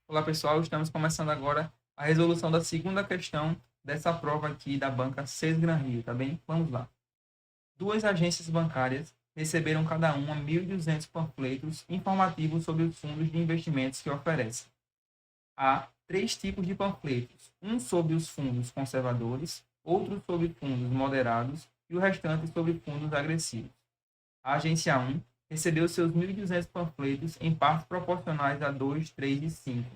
Olá pessoal, estamos começando agora a resolução da segunda questão dessa prova aqui da banca Seis Gran Rio, tá bem? Vamos lá. Duas agências bancárias receberam cada uma 1.200 panfletos informativos sobre os fundos de investimentos que oferecem. Há três tipos de panfletos, um sobre os fundos conservadores, outro sobre fundos moderados e o restante sobre fundos agressivos. A agência 1 recebeu seus 1.200 panfletos em partes proporcionais a 2, 3 e 5,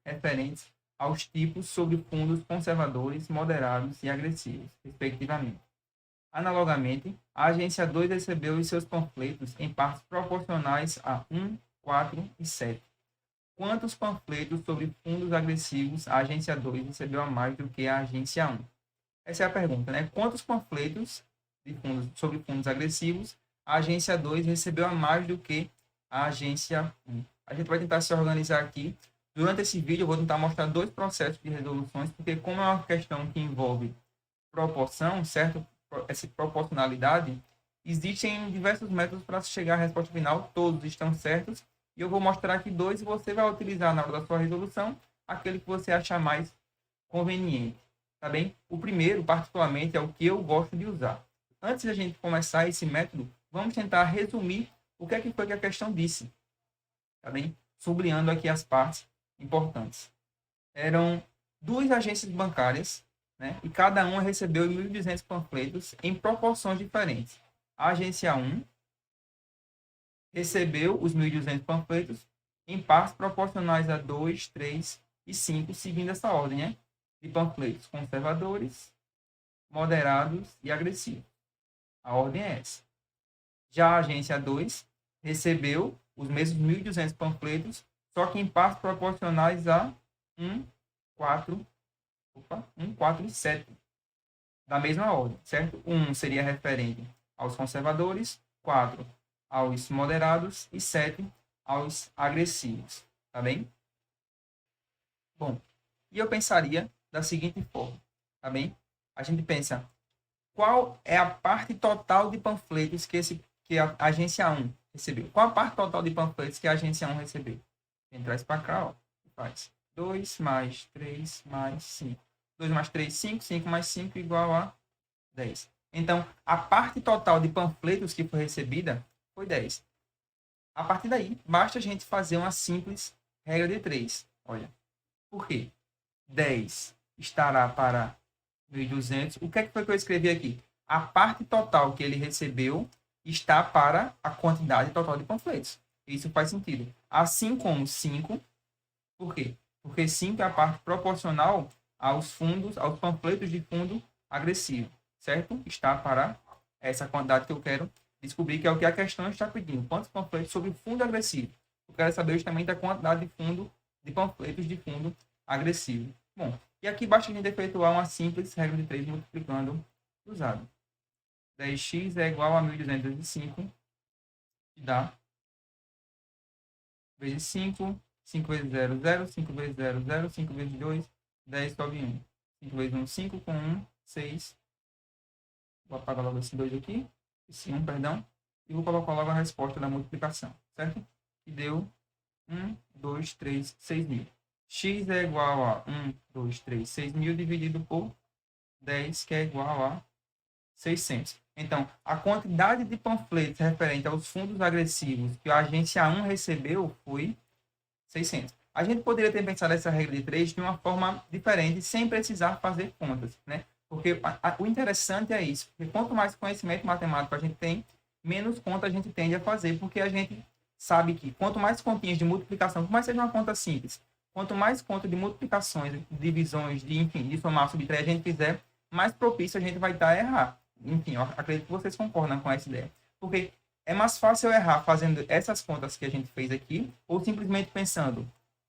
referentes aos tipos sobre fundos conservadores, moderados e agressivos, respectivamente. Analogamente, a agência 2 recebeu os seus panfletos em partes proporcionais a 1, 4 e 7. Quantos panfletos sobre fundos agressivos a agência 2 recebeu a mais do que a agência 1? Essa é a pergunta, né? Quantos panfletos sobre fundos agressivos a agência 2 recebeu a mais do que a agência 1? A gente vai tentar se organizar aqui. Durante esse vídeo, eu vou tentar mostrar dois processos de resoluções, porque como é uma questão que envolve proporção, certo? Essa proporcionalidade, existem diversos métodos para chegar à resposta final, todos estão certos, e eu vou mostrar aqui dois, e você vai utilizar na hora da sua resolução aquele que você achar mais conveniente, tá bem? O primeiro, particularmente, é o que eu gosto de usar. Antes de a gente começar esse método, vamos tentar resumir o que é que foi que a questão disse, tá bem? Sublinhando aqui as partes importantes. Eram duas agências bancárias, né? E cada uma recebeu 1.200 panfletos em proporções diferentes. A agência 1 recebeu os 1.200 panfletos em partes proporcionais a 2, 3 e 5, seguindo essa ordem, né? De panfletos conservadores, moderados e agressivos. A ordem é essa. Já a agência 2 recebeu os mesmos 1.200 panfletos, só que em partes proporcionais a 1, 4 e 7, da mesma ordem, certo? 1 seria referente aos conservadores, 4 aos moderados e 7 aos agressivos, tá bem? Bom, e eu pensaria da seguinte forma, tá bem? A gente pensa, qual é a parte total de panfletos que a agência 1 recebeu? Qual a parte total de panfletos que a agência 1 recebeu? A gente traz para cá, ó, faz 2 mais 3 mais 5. 2 mais 3, 5. 5 mais 5 igual a 10. Então, a parte total de panfletos que foi recebida foi 10. A partir daí, basta a gente fazer uma simples regra de 3. Olha, por quê? 10 estará para 1.200. O que é que foi que eu escrevi aqui? A parte total que ele recebeu está para a quantidade total de panfletos. Isso faz sentido. Assim como 5. Por quê? Porque 5 é a parte proporcional aos fundos, aos panfletos de fundo agressivo, certo? Está para essa quantidade que eu quero descobrir, que é o que a questão está pedindo. Quantos panfletos sobre fundo agressivo? Eu quero saber justamente a quantidade de fundo, de panfletos de fundo agressivo. Bom, e aqui basta a gente efetuar uma simples regra de 3 multiplicando cruzado. 10x é igual a 1.205, que dá vezes 5, 5 vezes 0, 0, 5 vezes 0, 0, 5 vezes 2, 10 sobe 1. 5 vezes 1, 5, com 1, 6. Vou apagar logo esse 2 aqui, esse 1, perdão, e vou colocar logo a resposta da multiplicação, certo? Que deu 1, 2, 3, 6.000. X é igual a 1, 2, 3, 6.000 dividido por 10, que é igual a 600. Então, a quantidade de panfletos referente aos fundos agressivos que a agência 1 recebeu foi 600. A gente poderia ter pensado essa regra de 3 de uma forma diferente, sem precisar fazer contas, né? Porque o interessante é isso. Porque quanto mais conhecimento matemático a gente tem, menos conta a gente tende a fazer, porque a gente sabe que quanto mais continhas de multiplicação, por mais seja uma conta simples, quanto mais conta de multiplicações, divisões, de somar, subtrair a gente fizer, mais propício a gente vai estar a errar. Enfim, eu acredito que vocês concordam com essa ideia. Porque é mais fácil eu errar fazendo essas contas que a gente fez aqui, ou simplesmente pensando,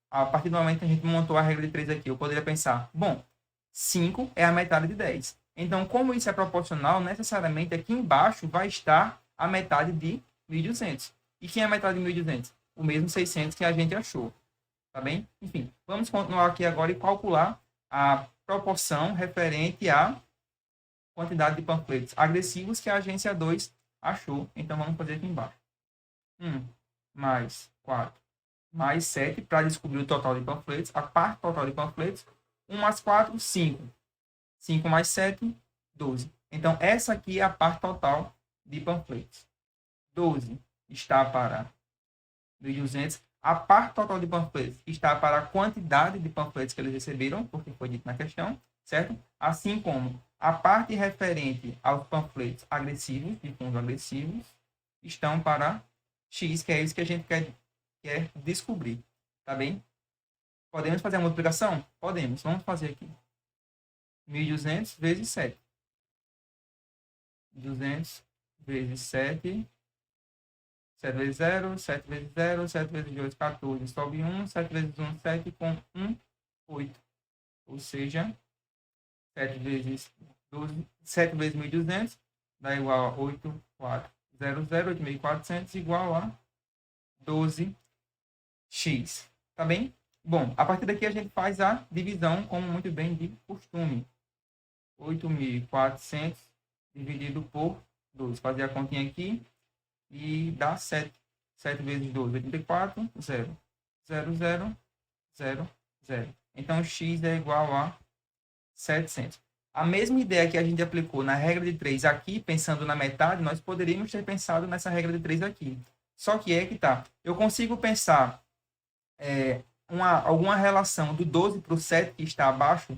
a partir do momento que a gente montou a regra de 3 aqui, eu poderia pensar, bom, 5 é a metade de 10. Então, como isso é proporcional, necessariamente aqui embaixo vai estar a metade de 1.200. E quem é a metade de 1.200? O mesmo 600 que a gente achou. Tá bem? Enfim, vamos continuar aqui agora e calcular a proporção referente à quantidade de panfletos agressivos que a agência 2 Achou? Então vamos fazer aqui embaixo. 1 mais 4 mais 7 para descobrir o total de panfletos, a parte total de panfletos. 1 mais 4, 5. 5 mais 7, 12. Então, essa aqui é a parte total de panfletos. 12 está para 1.200. A parte total de panfletos está para a quantidade de panfletos que eles receberam, porque foi dito na questão, certo? Assim como a parte referente aos panfletos agressivos, de fundos agressivos, estão para X, que é isso que a gente quer descobrir. Tá bem? Podemos fazer a multiplicação? Podemos. Vamos fazer aqui. 1.200 vezes 7. 200 vezes 7. 7 vezes 0, 7 vezes 0, 7 vezes 2, 14. Sobe 1, 7 vezes 1, 7, com 1, 8. Ou seja, 7 vezes 12, 7 vezes 1.200 dá igual a 8, 4, 0, 0, 8.400 igual a 12x. Tá bem? Bom, a partir daqui a gente faz a divisão, como muito bem de costume. 8.400 dividido por 12. Fazer a continha aqui e dá 7. 7 vezes 12, 84, 0. 0, 0, 0, 0. Então, x é igual a 700. A mesma ideia que a gente aplicou na regra de 3 aqui, pensando na metade, nós poderíamos ter pensado nessa regra de 3 aqui. Só que é que tá. Eu consigo pensar alguma relação do 12 para o 7 que está abaixo?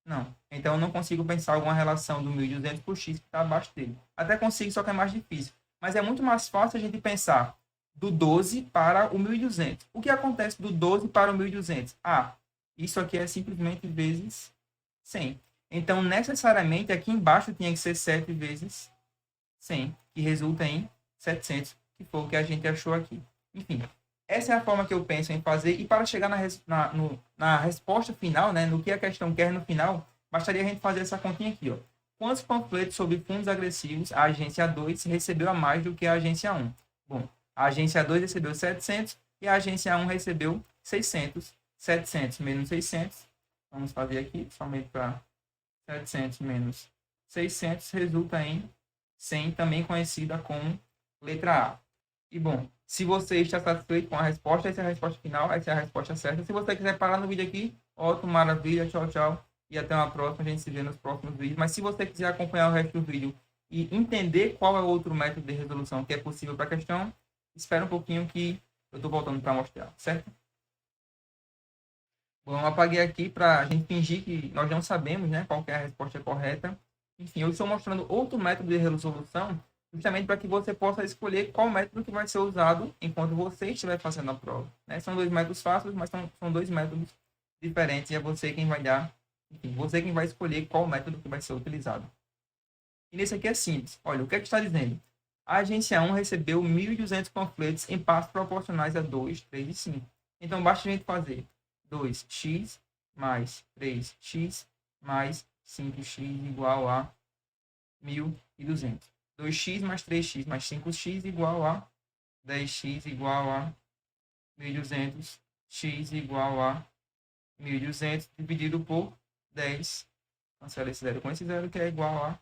Não. Então, eu não consigo pensar alguma relação do 1.200 para o x que está abaixo dele. Até consigo, só que é mais difícil. Mas é muito mais fácil a gente pensar do 12 para o 1.200. O que acontece do 12 para o 1.200? Isso aqui é simplesmente vezes 100. Então, necessariamente, aqui embaixo tinha que ser 7 vezes 100, que resulta em 700, que foi o que a gente achou aqui. Enfim, essa é a forma que eu penso em fazer. E para chegar na resposta final, né, no que a questão quer no final, bastaria a gente fazer essa continha aqui. Ó. Quantos panfletos sobre fundos agressivos a agência 2 recebeu a mais do que a agência 1? Bom, a agência 2 recebeu 700 e a agência 1 recebeu 600. 700 menos 600. Vamos fazer aqui, somente para 700 menos 600, resulta em 100, também conhecida como letra A. E, bom, se você está satisfeito com a resposta, essa é a resposta final, essa é a resposta certa. Se você quiser parar no vídeo aqui, ótimo, maravilha, tchau, tchau. E até uma próxima, a gente se vê nos próximos vídeos. Mas se você quiser acompanhar o resto do vídeo e entender qual é o outro método de resolução que é possível para a questão, espera um pouquinho que eu estou voltando para mostrar, certo? Bom, eu apaguei aqui para a gente fingir que nós não sabemos, né, qual que é a resposta correta. Enfim, eu estou mostrando outro método de resolução, justamente para que você possa escolher qual método que vai ser usado enquanto você estiver fazendo a prova. Né? São dois métodos fáceis, mas são dois métodos diferentes e é você quem vai dar, enfim, você quem vai escolher qual método que vai ser utilizado. E nesse aqui é simples. Olha, o que é que está dizendo? A agência 1 recebeu 1.200 panfletos em partes proporcionais a 2, 3 e 5. Então, basta a gente fazer 2x mais 3x mais 5x igual a 1.200. 2x mais 3x mais 5x igual a 10x igual a 1.200. X igual a 1.200 dividido por 10. Cancela esse zero com esse zero, que é igual a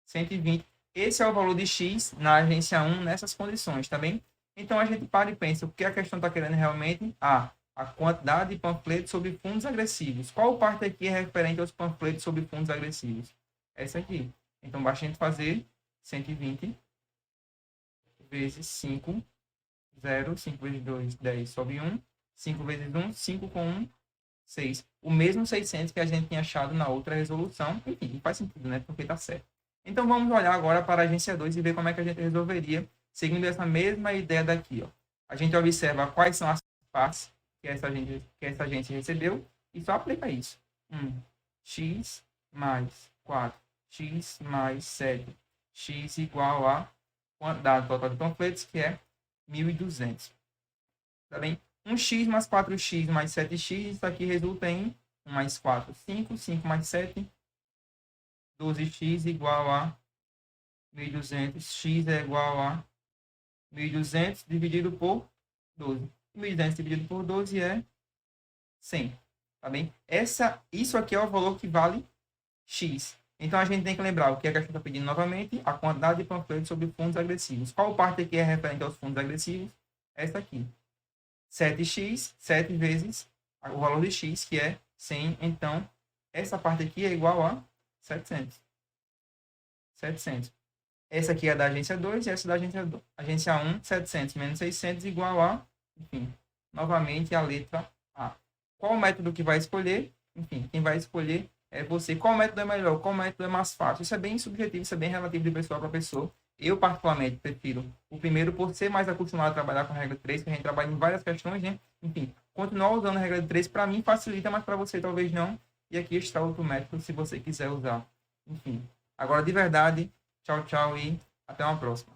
120. Esse é o valor de x na agência 1 nessas condições, tá bem? Então, a gente para e pensa, o que a questão está querendo realmente? A quantidade de panfletos sobre fundos agressivos. Qual parte aqui é referente aos panfletos sobre fundos agressivos? Essa aqui. Então, basta a gente fazer 120 vezes 5, 0, 5 vezes 2, 10, sobe 1, 5 vezes 1, 5 com 1, 6. O mesmo 600 que a gente tinha achado na outra resolução. Enfim, faz sentido, né? Porque está certo. Então, vamos olhar agora para a agência 2 e ver como é que a gente resolveria, seguindo essa mesma ideia daqui. Ó. A gente observa quais são as partes que essa agência recebeu e só aplica isso. 1x mais 4x mais 7x igual a quantidade total de panfletos, que é 1.200. Tá bem? 1x mais 4x mais 7x, isso aqui resulta em 1 mais 4, 5, 5 mais 7, 12x igual a 1.200. X é igual a 1.200 dividido por 12. 1.200 dividido por 12 é 100. Tá bem? Isso aqui é o valor que vale x. Então, a gente tem que lembrar o que a questão está pedindo novamente, a quantidade de panfletos sobre fundos agressivos. Qual parte aqui é referente aos fundos agressivos? Essa aqui. 7x, 7 vezes o valor de x, que é 100. Então, essa parte aqui é igual a 700. 700. Essa aqui é da agência 2 e essa da agência 1, 700 menos 600 igual a, enfim, novamente a letra A. Qual o método que vai escolher? Enfim, quem vai escolher é você. Qual método é melhor? Qual método é mais fácil? Isso é bem subjetivo, isso é bem relativo de pessoa para pessoa. Eu, particularmente, prefiro o primeiro por ser mais acostumado a trabalhar com a regra 3, que a gente trabalha em várias questões, né? Enfim, continuar usando a regra 3 para mim facilita, mas para você talvez não. E aqui está outro método se você quiser usar. Enfim, agora de verdade, tchau, tchau e até uma próxima.